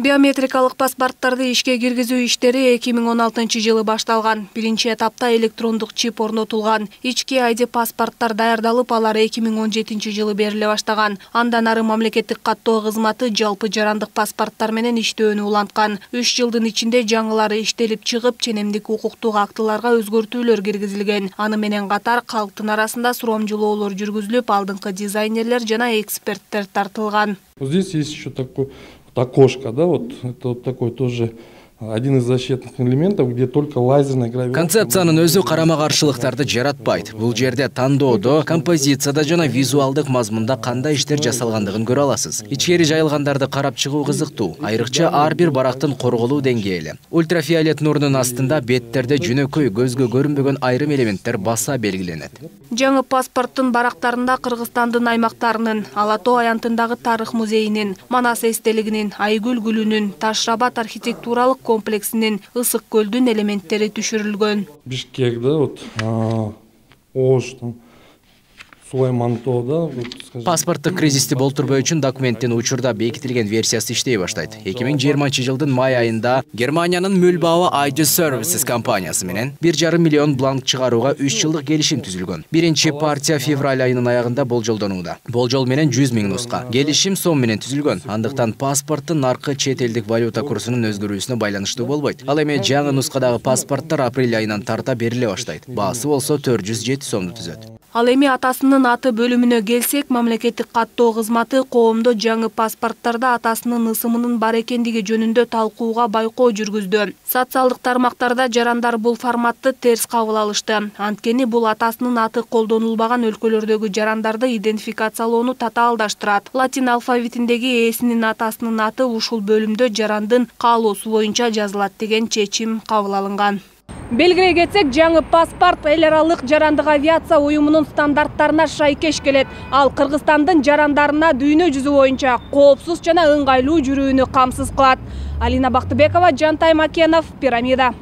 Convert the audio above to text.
Биометрикалык паспорттарды ишке киргизүү иштери 2016 жылы башталган. Биринчи этапта электрондук чип орнотулган. Ички ID паспорттар даярдалып, алар 2017 жылы бериле баштаган. Андан ары мамлекеттик каттоо кызматы жалпы жарандык паспорттар менен иштөөнү уланткан. 3 жылдын ичинде жаңылары иштелип чыгып, ченемдик укуктук актыларга өзгөртүүлөр киргизилген. Аны менен катар калктын арасында суромжулоолор жүргүзүлүп, алдыңкы дизайнерлер жана эксперттер тартылган. Здесь есть еще такое окошко, да, вот это вот такой тоже один из защитных элементов, где только лазерная гравировка. Концепциянын өзү карама-каршылыктарды жаратпайт. Бул жерде тандоодо, композицияда жана визуалдык мазмунда кандай иштер жасалгандыгын көрө аласыз. Ичкери жайылгандарды карап чыгуу кызыктуу. Айрыкча ар бир барактын корголуу деңгээли. Ультрафиолет нурунун астында беттерде жөнөкөй, көзгө көрүнбөгөн айрым элементтер баса белгиленет. Жаңы паспорттун барактарында Кыргызстандын аймактарынын, Ала Тоо аянтындагы тарых музейинин, Манас эстелигинин, Айгүл гүлүнүн, Таш-Рабат архитектуралык комплексинин, Ысык көлдүн элементтери түшүрүлгөн. Бишкек, да, вот Ош, там Сулайман-Тоо, да. Паспорттук кризисти болтурбоо үчүн документтин учурда бекитилген версиясы иштей баштайт. 2020 жылдын май айында Германиянын Мülbauer ID Services компаниясы менен 1,5 миллион бланк чыгарууга 3 жылдык келишим түзүлгөн. Биринчи партия февраль айынын аягында болжолдонууда. Болжол менен 100 000 нуска. Келишим сом менен түзүлгөн. Андыктан паспорттун наркы чет элдик валюта курсунун өзгөрүүсүнө байланыштуу болбойт. Ал эми жаңы нускадагы паспорттор апрель айынан тарта бериле баштайт. Баасы болсо 407 сомду түзөт. Ал эми атасынын аты бөлүмүнө келсек, мамлекеттик каттоо кызматы коомдо жаңы паспорттарда атасынын ысымынын бар экендиги жөнүндө талкууга байкоо жүргүздү. Социалдык тармактарда жарандар бул форматты терс кабыл алышты. Анткени бул атасынын аты колдонулбаган өлкөлөрдөгү жарандарды идентификациялоону татаалдаштырат. Латин алфавитиндеги ээсинин атасынын аты ушул бөлүмдө жарандын каалоосу боюнча жазылат деген чечим кабыл алынган. Белгилей кетсек, жаңы паспорт эл аралык жарандык авиация уюмунун стандарттарына шайкеш келет. Ал Кыргызстандын жарандарына дүйнө жүзү боюнча коопсуз жана ыңгайлуу жүрүүнү камсыз кылат. Алина Бактыбекова, Жантай Макенов, Пирамида.